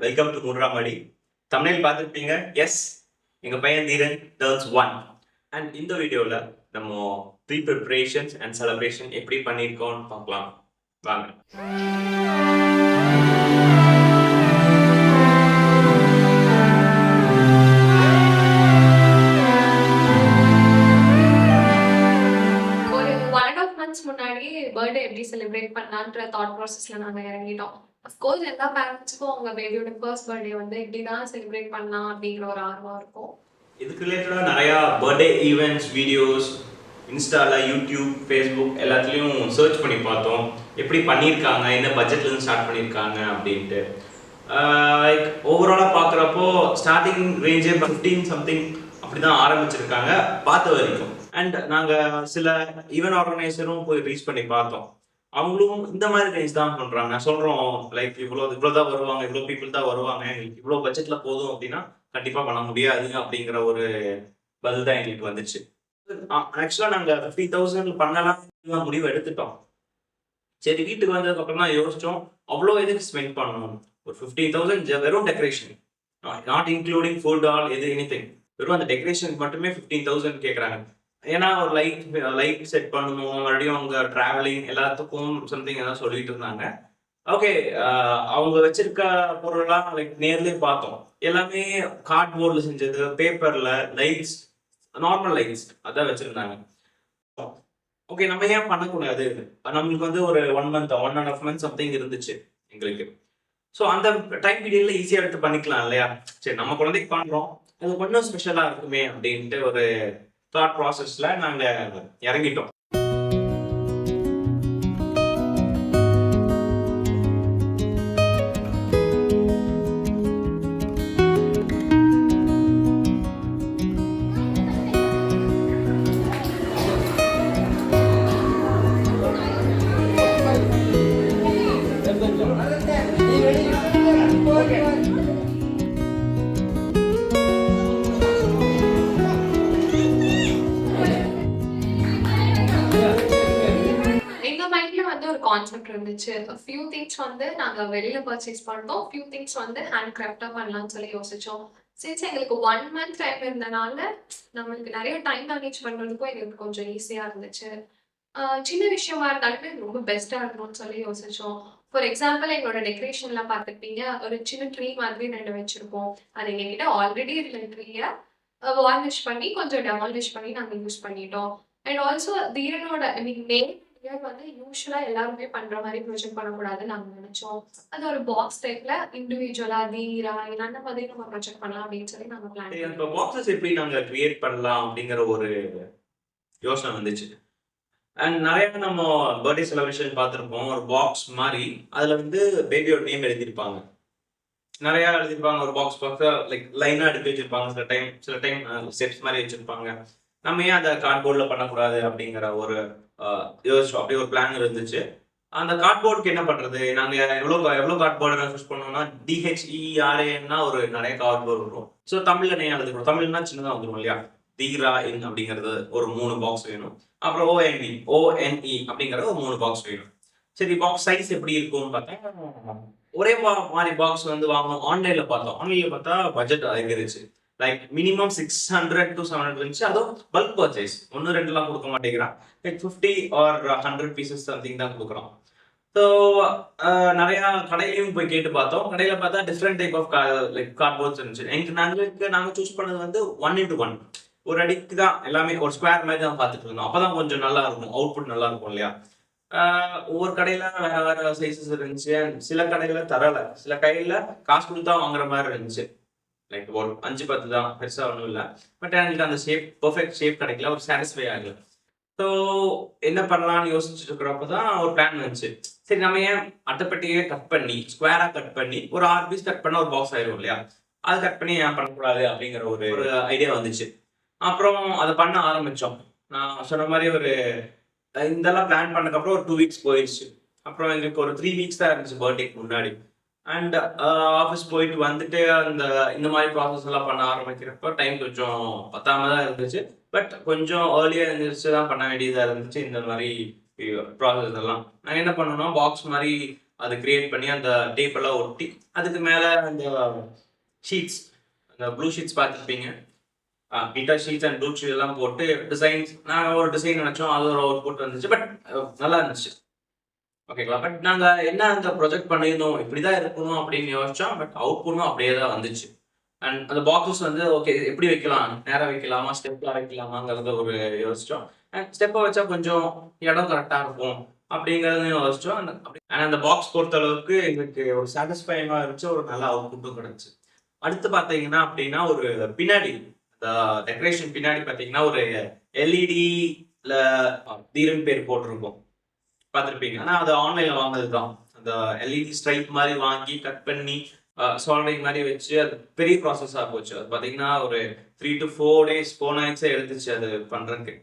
Welcome to முர்ராமடி. தமிழில் பார்த்துருப்பீங்க. S, எங்க பையன் தீரன் டர்ன்ஸ் 1. அண்ட் இந்த வீடியோவில் நம்ம ப்ரீ ப்ரிப்பரேஷன்ஸ் அண்ட் செலிப்ரேஷன் எப்படி பண்ணியிருக்கோம்னு பார்க்கலாம் வாங்க. முன்னாடி பர்த்டே எப்படி செலிப்ரேட் பண்ணலான்ற தாட் ப்ராசஸ்ல நாங்க இறங்கிட்டோம். அஃப்கோர்ஸ் எல்லா பேரண்ட்ஸுக்கும் அவங்க பேபியோட ஃபர்ஸ்ட் பர்த்டே வந்து எப்படிதான் செலிப்ரேட் பண்ணலாம் அப்படிங்கிற ஒரு ஆர்வம் இருக்கும். இதுக்கு ரிலேட்டடாக நிறையா பர்த்டே ஈவெண்ட்ஸ் வீடியோஸ் இன்ஸ்டால, யூடியூப், ஃபேஸ்புக் எல்லாத்துலேயும் சர்ச் பண்ணி பார்த்தோம். எப்படி பண்ணியிருக்காங்க, என்ன பட்ஜெட்லேருந்து ஸ்டார்ட் பண்ணியிருக்காங்க அப்படின்ட்டு. லைக் ஓவராலாக பார்க்குறப்போ ஸ்டார்டிங் ரேஞ்சே 15 சம்திங் அப்படி தான் ஆரம்பிச்சிருக்காங்க பார்த்த வரைக்கும். அண்ட் நாங்கள் சில ஈவென்ட் ஆர்கனைசரும் போய் ரீச் பண்ணி பார்த்தோம். அவங்களும் இந்த மாதிரி ரேஞ்ச் தான் பண்ணுறாங்க. சொல்கிறோம் லைக் இவ்வளோ தான் வருவாங்க, இவ்வளோ பீப்புள் தான் வருவாங்க, எங்களுக்கு இவ்வளோ பட்ஜெட்டில் போதும் அப்படின்னா கண்டிப்பாக பண்ண முடியாது அப்படிங்கிற ஒரு பதில் தான் எங்களுக்கு வந்துச்சு. ஆக்சுவலாக நாங்கள் 50,000 பண்ணலாம் முடிவு எடுத்துட்டோம். சரி, வீட்டுக்கு வந்ததுக்கப்புறம் தான் யோசித்தோம் அவ்வளோ எதுக்கு ஸ்பெண்ட் பண்ணணும். ஒரு 15,000 வெறும் decoration, not including food all anything. வெறும் அந்த டெக்கரேஷனுக்கு மட்டுமே 15,000 கேட்குறாங்க. ஏன்னா ஒரு லைட் செட் பண்ணணும், மறுபடியும் அவங்க டிராவலிங் எல்லாத்துக்கும் சம்திங் ஏதாவது சொல்லிட்டு இருந்தாங்க. ஓகே, அவங்க வச்சிருக்க பொருள்லாம் லைக் நேர்லேயே பார்த்தோம். எல்லாமே கார்ட்போர்டில் செஞ்சது, பேப்பரில் லைட்ஸ், நார்மல் லைட்ஸ் அதான் வச்சுருந்தாங்க. ஓகே, நம்ம ஏன் பண்ணக்கூடாது? நம்மளுக்கு வந்து ஒரு 1 month 1.5 months சம்திங் இருந்துச்சு எங்களுக்கு. ஸோ அந்த டைம் பீரியடில் ஈஸியாக எடுத்து பண்ணிக்கலாம் இல்லையா? சரி, நம்ம குழந்தைக்கு பண்ணுறோம், அது கொஞ்சம் ஸ்பெஷலாக இருக்குமே அப்படின்ட்டு ஒரு தாட் ப்ராசஸ்ல நாங்க இறங்கிட்டோம். ஒரு கான்செப்ட் இருந்துச்சு. ஃபியூ திங்ஸ் வந்து நாங்க வெளியில பர்ச்சேஸ் பண்ணோம், ஃபியூ திங்ஸ் வந்து ஹேண்ட் கிராஃப்டா பண்ணலாம்னு சொல்லி யோசிச்சோம். சின்ஸ் எங்களுக்கு 1 month டைம் இருந்தனால நம்மளுக்கு நிறைய டைம் மேனேஜ் பண்றதுக்கும் எங்களுக்கு கொஞ்சம் ஈஸியா இருந்துச்சு. சின்ன விஷயமா இருந்தாலுமே ரொம்ப பெஸ்டா இருக்கணும்னு சொல்லி யோசிச்சோம். ஃபார் எக்ஸாம்பிள், எங்களோட டெக்கரேஷன்ல பார்த்துக்கிட்டீங்க, ஒரு சின்ன ட்ரீ மாதிரி 2 வச்சிருப்போம். அது எங்ககிட்ட ஆல்ரெடி இருந்த ட்ரீயை வார்னிஷ் பண்ணி கொஞ்சம் டெமாலிஷ் பண்ணி நாங்க யூஸ் பண்ணிட்டோம். அண்ட் ஆல்சோ தீரனோட நேம் வந்து யூஸ்வலா எல்லாருமே பண்ற மாதிரி ப்ரொஜெக்ட் பண்ணக்கூடாதுன்னு நாங்க நினைச்சோம். அது ஒரு பாக்ஸ் டைப்ல இண்டிவிஜுவலா தீரா அந்த மாதிரி நம்ம ப்ரொஜெக்ட் பண்ணலாம் அப்படின்னு சொல்லி நாங்க பிளான் பண்ணோம். இப்போ பாக்ஸஸ் எப்படி நாங்க கிரியேட் பண்ணலாம் அப்படிங்கிற ஒரு யோசனை வந்துச்சு. அண்ட் நிறைய நம்ம பர்த்டே செலிப்ரேஷன் பார்த்துருப்போம். ஒரு பாக்ஸ் மாதிரி அதுல வந்து பேபியோட நேம் எழுதியிருப்பாங்க, நிறைய எழுதியிருப்பாங்க. ஒரு பாக்ஸ் லைக் லைனா எடுத்து வச்சிருப்பாங்க. சில டைம் ஸ்டெப்ஸ் மாதிரி வச்சிருப்பாங்க. நம்ம ஏன் அதை கார்ட்போர்டில் பண்ணக்கூடாது அப்படிங்கிற ஒரு யோசிச்சோம். அப்படி ஒரு பிளான் இருந்துச்சு. அந்த கார்ட்போர்டுக்கு என்ன பண்றது, நாங்க எவ்வளோ கார்ட்போர்டு சூஸ் பண்ணோம்னா DHERAன்னா ஒரு நிறைய கார்ட்போர்டு வரும். ஸோ தமிழ்ல நேம் எழுதுறோம். தமிழ்னா சின்னதாக வந்துடும் இல்லையா? தீரா இன் அப்படிங்கிறது ஒரு 3 பாக்ஸ் வேணும். அப்புறம் ONE அப்படிங்கிறது ஒரு 3 பாக்ஸ் வேணும். சரி, பாக்ஸ் சைஸ் எப்படி இருக்கும்னு பார்த்தா ஒரே மாதிரி பாக்ஸ் வந்து வாங்கணும். ஆன்லைன்ல பார்த்தா பட்ஜெட் அதிகரிச்சு. லைக் மினிமம் 600 to 700 இருந்துச்சு. அதுவும் பல்க் பர்ச்சேஸ், 1-2 கொடுக்க மாட்டேங்கிறான். லைக் 50 or 100 பீசஸ் சம்திங் தான் கொடுக்குறோம். ஸோ நிறைய கடையிலையும் போய் கேட்டு பார்த்தோம். கடையில பார்த்தா different type of like cardboards இருந்துச்சு. நாங்கள் சூஸ் பண்ணது வந்து 1x1 ஒரு அடிக்கு தான் எல்லாமே, ஒரு ஸ்கொயர் மாதிரி தான் பார்த்துட்டு இருந்தோம். அப்பதான் கொஞ்சம் நல்லா இருக்கும், அவுட்புட் நல்லா இருக்கும் இல்லையா? ஒவ்வொரு கடையில வேற சைஸஸ் இருந்துச்சு. சில கடையில தரல, சில கடையில காசு கொடுத்தா வாங்குற மாதிரி இருந்துச்சு. லைக் ஒரு 5-10 தான், பெருசா ஒன்றும் இல்லை. பட் எனக்கு அந்த பெர்ஃபெக்ட் ஷேப் கிடைக்கல, ஒரு சாட்டிஸ்ஃபை ஆகல. ஸோ என்ன பண்ணலாம்னு யோசிச்சுட்டு இருக்கிறப்ப தான் ஒரு பிளான் வந்துச்சு. சரி, நம்ம ஏன் அட்டைப்பட்டியே கட் பண்ணி ஸ்கொயரா கட் பண்ணி ஒரு 6 பீஸ் கட் பண்ண ஒரு பாக்ஸ் ஆயிரும் இல்லையா? அதை கட் பண்ணி ஏன் பண்ணக்கூடாது அப்படிங்கிற ஒரு ஐடியா வந்துச்சு. அப்புறம் அதை பண்ண ஆரம்பிச்சோம். நான் சொன்ன மாதிரி ஒரு இதெல்லாம் பிளான் பண்ணதுக்கப்புறம் ஒரு 2 weeks போயிடுச்சு. அப்புறம் எங்களுக்கு ஒரு 3 weeks தான் இருந்துச்சு பர்த்டேக்கு முன்னாடி. அண்ட் ஆஃபீஸ் போயிட்டு வந்துட்டு இந்த மாதிரி ப்ராசஸ் எல்லாம் பண்ண ஆரம்பிக்கிறப்ப டைம் கொஞ்சம் பத்தாம தான் இருந்துச்சு. பட் கொஞ்சம் ஏர்லியாக எழுந்திரிச்சு தான் பண்ண வேண்டியதாக இருந்துச்சு இந்த மாதிரி ப்ராசஸ் எல்லாம். நான் என்ன பண்ணேன்னா பாக்ஸ் மாதிரி அதை கிரியேட் பண்ணி அந்த டேப் எல்லாம் ஒட்டி அதுக்கு மேலே அந்த ஷீட்ஸ், அந்த ப்ளூ ஷீட்ஸ் பார்த்துருப்பீங்க. Beta sheets and blue sheet எல்லாம் போட்டு டிசைன்ஸ், நாங்கள் ஒரு டிசைன் நினச்சோம், அது ஒரு அவுட் புட் வந்துச்சு. பட் நல்லா இருந்துச்சு. ஓகேங்களா. பட் நாங்கள் என்ன அந்த ப்ரொஜெக்ட் பண்ணியிருந்தோம் இப்படி தான் இருக்கணும் அப்படின்னு யோசிச்சோம். பட் அவுட்புட்டும் அப்படியே தான் வந்துச்சு. அண்ட் அந்த பாக்ஸஸ் வந்து ஓகே எப்படி வைக்கலாம், நேராக வைக்கலாமா ஸ்டெப்லாம் வைக்கலாமாங்கிறத ஒரு யோசிச்சோம். அண்ட் ஸ்டெப்பை வச்சா கொஞ்சம் இடம் கரெக்டாக இருக்கும் அப்படிங்கிறதையும் யோசிச்சோம். அந்த பாக்ஸ் பொறுத்த அளவுக்கு எங்களுக்கு ஒரு சாட்டிஸ்ஃபைங்காக இருந்துச்சு, ஒரு நல்ல அவுட்புட்டும் கிடச்சி. அடுத்து பார்த்தீங்கன்னா அப்படின்னா ஒரு பின்னாடி டெக்கரேஷன் பின்னாடி பார்த்தீங்கன்னா ஒரு எல்இடியில் தீரன் பேர் போட்டிருக்கோம், பார்த்துருப்பீங்க. ஆனால் அது ஆன்லைனில் வாங்கினது தான். அந்த எல்இடி ஸ்ட்ரைப் மாதிரி வாங்கி கட் பண்ணி சால்டரிங் மாதிரி வச்சு அது பெரிய ப்ராசஸாக போச்சு. அது பார்த்தீங்கன்னா ஒரு 3 to 4 days 4 nights எடுத்துச்சு அது பண்ணுறதுக்கு.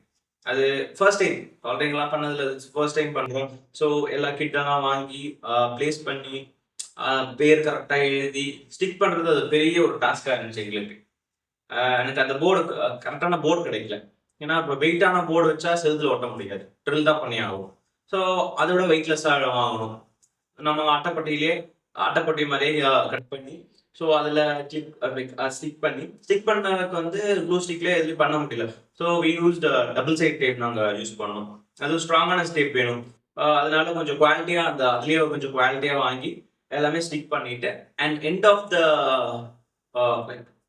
அது ஃபர்ஸ்ட் டைம் சால்டரிங்லாம் பண்ணதில்ல, ஃபர்ஸ்ட் டைம் பண்ணுறோம். ஸோ எல்லா கிட்டெல்லாம் வாங்கி ப்ளேஸ் பண்ணி பேர் கரெக்டாக எழுதி ஸ்டிக் பண்ணுறது அது பெரிய ஒரு டாஸ்காக இருந்துச்சு எங்களுக்கு. எனக்கு அந்த போர்டு கரெக்டான போர்டு கிடைக்கல. ஏன்னா இப்போ வெயிட்டான போர்டு வச்சா செவுத்துல ஒட்ட முடியாது, ட்ரில் தான் பண்ணி ஆகும். ஸோ அதோட வெயிட்லெஸ்ஸாக வாங்கணும். நம்ம அட்டைப்பட்டி மாதிரியே கட் பண்ணி ஸோ அதில் ஸ்டிக் பண்ணதுக்கு வந்து ப்ளூ ஸ்டிக்லேயே எதுவும் பண்ண முடியல. So we used double side tape நாங்கள் யூஸ் பண்ணோம். அது ஸ்ட்ராங்கான டேப் வேணும். அதனால கொஞ்சம் குவாலிட்டியாக அதுலேயே கொஞ்சம் குவாலிட்டியாக வாங்கி எல்லாமே ஸ்டிக் பண்ணிட்டு and end of the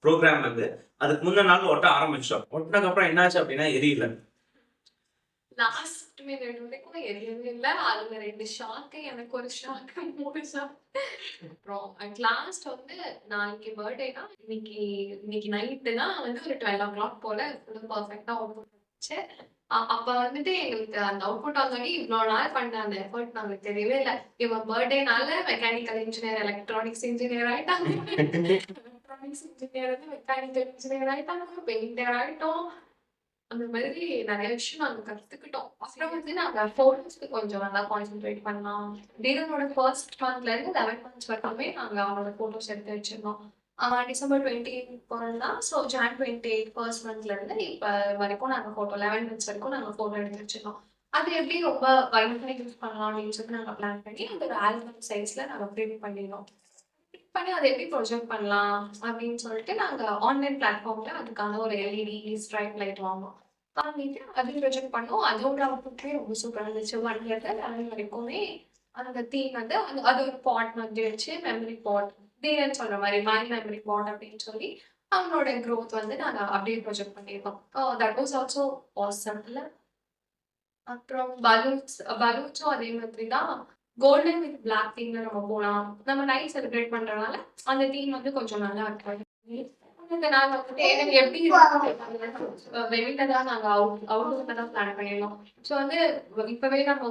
programme வந்து அதுக்கு முந்தின நாள் ஒட்ட ஆரம்பிச்சோம். ஒட்டினதுக்கப்புறம் என்னாச்சு அப்படின்னா எரியல. லாஸ்ட் மினிட் வரைக்கும் எரியவே இல்லை. அதுல 2 ஷாக்கு, எனக்கு ஒரு ஷாக்கு, 3 ஷாக். அப்புறம் அட் லாஸ்ட் வந்து நாளைக்கு பர்த்டேனா இன்னைக்கு நைட்டு தான் வந்து ஒரு 12 o'clock போல பர்ஃபெக்டா அவுட்புட் வந்துச்சு. அப்ப வந்துட்டு எங்களுக்கு அந்த அவுட்புட் ஆல்ரெடி இவ்வளோ நாள் பண்ண அந்த எஃபர்ட் நாங்களுக்கு தெரியவே இல்லை. இவன் பர்த்டேனால மெக்கானிக்கல் இன்ஜினியர், எலக்ட்ரானிக்ஸ் இன்ஜினியர் ஆயிட்டாங்க, எலக்ட்ரானிக்ஸ் இன்ஜினியர் வந்து மெக்கானிக்கல் இன்ஜினியர் ஆயிட்டாங்க, பெயிண்டர் ஆயிட்டோம். அந்த மாதிரி நிறைய விஷயம் நாங்க கத்துக்கிட்டோம். அப்புறம் வந்து நாங்க ஃபோட்டோஸ்க்கு கொஞ்சம் நல்லா கான்சென்ட்ரேட் பண்ணலாம். தீரனோட ஃபர்ஸ்ட் மந்த்ல இருந்து 11 months வரைக்குமே நாங்க அவனோட ஃபோட்டோஸ் எடுத்து வச்சிருந்தோம். டிசம்பர் 28 பிறந்தான். ஸோ ஜான் 28 ஃபர்ஸ்ட் மந்த்ல இருந்து இப்போ வரைக்கும் நாங்கள் ஃபோட்டோ 11 months வரைக்கும் நாங்கள் ஃபோட்டோ எடுத்து வச்சிருந்தோம். அது எப்படி ரொம்ப பயங்கரமாக யூஸ் பண்ணலாம் அப்படின்னு சொல்லி நாங்கள் பிளான் பண்ணி அந்த ஒரு ஆல்பம் சைஸ்ல நாங்கள் பிரிண்ட் பண்ணிடுறோம். பிரிண்ட் பண்ணி அதை எப்படி ப்ரொஜெக்ட் பண்ணலாம் அப்படின்னு சொல்லிட்டு நாங்கள் ஆன்லைன் பிளாட்ஃபார்ம்ல அதுக்கான ஒரு எல்இடி ஸ்ட்ரைப் லைட் வாங்கிட்டு அது ப்ரொஜெக்ட் பண்ணோம். அதோட அவுட்புட்டே ரொம்ப சூப்பராக இருந்துச்சு. 1 year 11 வரைக்குமே அந்த தீம் வந்து அது ஒரு பாட் மாதிரி வச்சு மெமரி பாட், தீரன் சொல்ற மாதிரி மை மெமரி பாட் அப்படின்னு சொல்லி அவனோட க்ரோத் வந்து நாங்க அப்படியே ப்ரொஜெக்ட் பண்ணியிருக்கோம். தட் வாஸ் ஆல்சோ ஆசம் இல்ல. அப்புறம் பலூன்ஸும் அதே மாதிரி தான். கோல்டன் வித் பிளாக் தீம்ல நம்ம போகலாம். நம்ம நைட் செலிப்ரேட் பண்றதுனால அந்த தீம் வந்து கொஞ்சம் நல்லா இருக்கும். நாங்க வந்துட்டு எனக்கு எப்படி வெளியில தான் நாங்க அவுட்டோர்ல தான் பிளான் பண்ணிருந்தோம். ஸோ வந்து இப்பவே நம்ம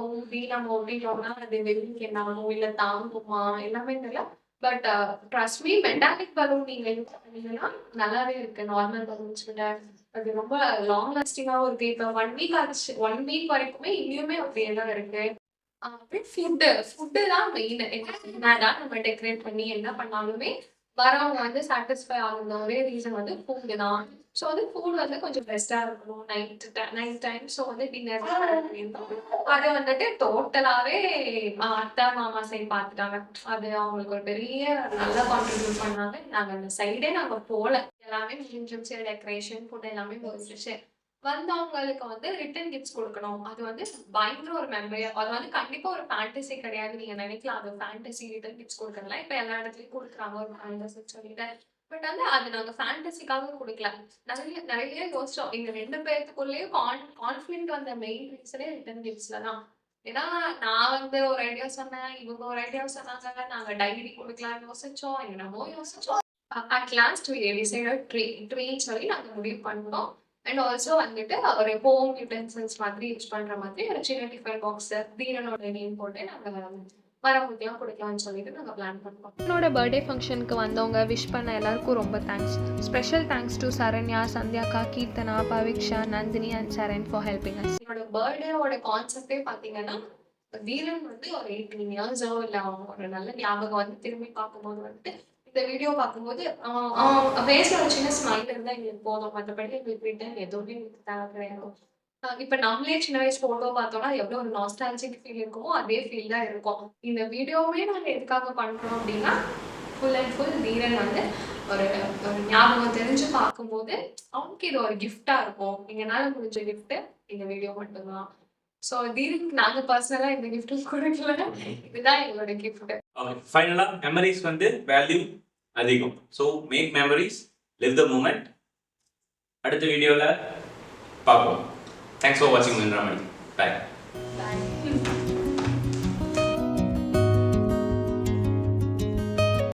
ஓட்டிட்டோம்னா அது வெளிக்கு என்ன ஆகும், இல்ல தாங்குமா எல்லாமே தெரியல. But trust me, metallic balloon நீங்க யூஸ் பண்ணீங்கன்னா நல்லாவே இருக்கு நார்மல் பலூன்ஸ் விட. அது ரொம்ப லாங் லாஸ்டிங்காகவும் இருக்கு. இப்போ 1 week ஆச்சு, 1 week வரைக்குமே இன்னுமே அப்படியே தான் இருக்கு. அப்படியே ஃபுட்டு தான் மெயின். என்னதான் நம்ம டெக்கரேட் பண்ணி என்ன பண்ணாலுமே வரவங்க வந்து சாட்டிஸ்ஃபை ஆகுற ஒரே ரீசன் வந்து ஃபுட்டு தான். ஸோ வந்து ஃபுட் வந்து கொஞ்சம் பெஸ்ட்டாக இருக்கணும். நைட் டைம் ஸோ வந்து டின்னர் அதை வந்துட்டு டோட்டலாகவே அத்தை மாமா சைடு பார்த்துட்டாங்க. அது அவங்களுக்கு ஒரு பெரிய நல்லா கான்ட்ரிபியூட் பண்ணாங்க. நாங்கள் அந்த சைடே நாங்கள் போகல, எல்லாமே முடிஞ்சிருச்சு. டெக்கரேஷன் ஃபுட் எல்லாமே முடிஞ்சிருச்சு. வந்தவங்களுக்கு வந்து ரிட்டன் கிஃப்ட்ஸ் கொடுக்கணும். அது வந்து பயங்கர ஒரு மெமரி. அது வந்து கண்டிப்பா ஒரு ஃபேண்டசி கிடையாது. நீங்க நினைக்கலாம் அது ஃபேண்டசி ரிட்டன் கிஃப்ட்ஸ் கொடுக்கறதுலாம் இப்ப எல்லா இடத்துலயும் கொடுக்குறாங்க ஒரு ஃபேண்டசி சொல்லிட்டு. பட் வந்து அது நாங்க ஃபேண்டசிக்காக கொடுக்கல. நிறைய யோசிச்சோம். எங்க 2 பேர்த்துக்குள்ளேயும் கான்ஃபிடென்ட் வந்த மெயின் ரீசனே ரிட்டன் கிஃப்ட்ஸ்ல தான். ஏன்னா நான் வந்து ஒரு ஐடியா சொன்னேன், இவங்க ஒரு ஐடியா சொன்னாங்க. நாங்க டைரி கொடுக்கலாம்னு யோசிச்சோம், என்னமோ யோசிச்சோம். அட் லாஸ்ட் வி டிசைடட் ட்ரீன்னு சொல்லி நாங்க முடிவு பண்ணோம். அண்ட் ஆல்சோ வந்துட்டு ஒரு ஹோம் யூட்டென்சில்ஸ் மாதிரி யூஸ் பண்ற மாதிரி ஒரு சின்ன டிஃபன் பாக்ஸ் தீரனோட நேம் போட்டு நாங்க வரவங்களுக்குலாம் கொடுக்கலாம்னு சொல்லிட்டு நாங்கள் பிளான் பண்ணோம். என்னோட பர்த்டே ஃபங்க்ஷனுக்கு வந்தவங்க விஷ் பண்ண எல்லாருக்கும் ரொம்ப thanks. Special thanks to Saranya, சந்தியாக்கா, Keerthana, Paviksha, Nandini and Saran for helping us. என்னோட பர்த்டேவோட கான்செப்டே பார்த்தீங்கன்னா வீரன் வந்து ஒரு 18 இயர்ஸோ இல்லை ஒரு நல்ல ஞாபகம் வந்து திரும்பி பார்க்கும்போது வந்துட்டு இந்த வீடியோ பார்க்கும்போது ஃபேஸில் ஒரு சின்ன ஸ்மைல் இருந்தால் எங்களுக்கு போதும். மற்றபடி எங்களுக்கு ரிட்டன் எதுவுமே எங்களுக்கு தேவை கிடையாது. இப்ப நம்மளே சின்ன வயசு போட்டோ பார்த்தோம்னா எவ்வளவு ஒரு நாஸ்டாலஜிக் ஃபீல் இருக்குமோ அதே ஃபீல் தான் இருக்கும். இந்த வீடியோவே நாங்க எதுக்காக பண்றோம் அப்படின்னா ஃபுல் அண்ட் ஃபுல் வீரன் வந்து ஒரு ஒரு ஞாபகம் தெரிஞ்சு பார்க்கும்போது அவனுக்கு இது ஒரு கிஃப்டா இருக்கும். எங்களால முடிஞ்ச கிஃப்ட் இந்த வீடியோ மட்டும்தான். ஸோ வீரனுக்கு நாங்க பர்சனலா இந்த கிஃப்ட் கொடுக்கல, இதுதான் எங்களோட கிஃப்ட். ஃபைனலா மெமரிஸ் வந்து வேல்யூ அதிகம். So make memories, live the moment. அடுத்த வீடியோவில் பார்ப்போம். Thanks for watching Mindramani. Bye.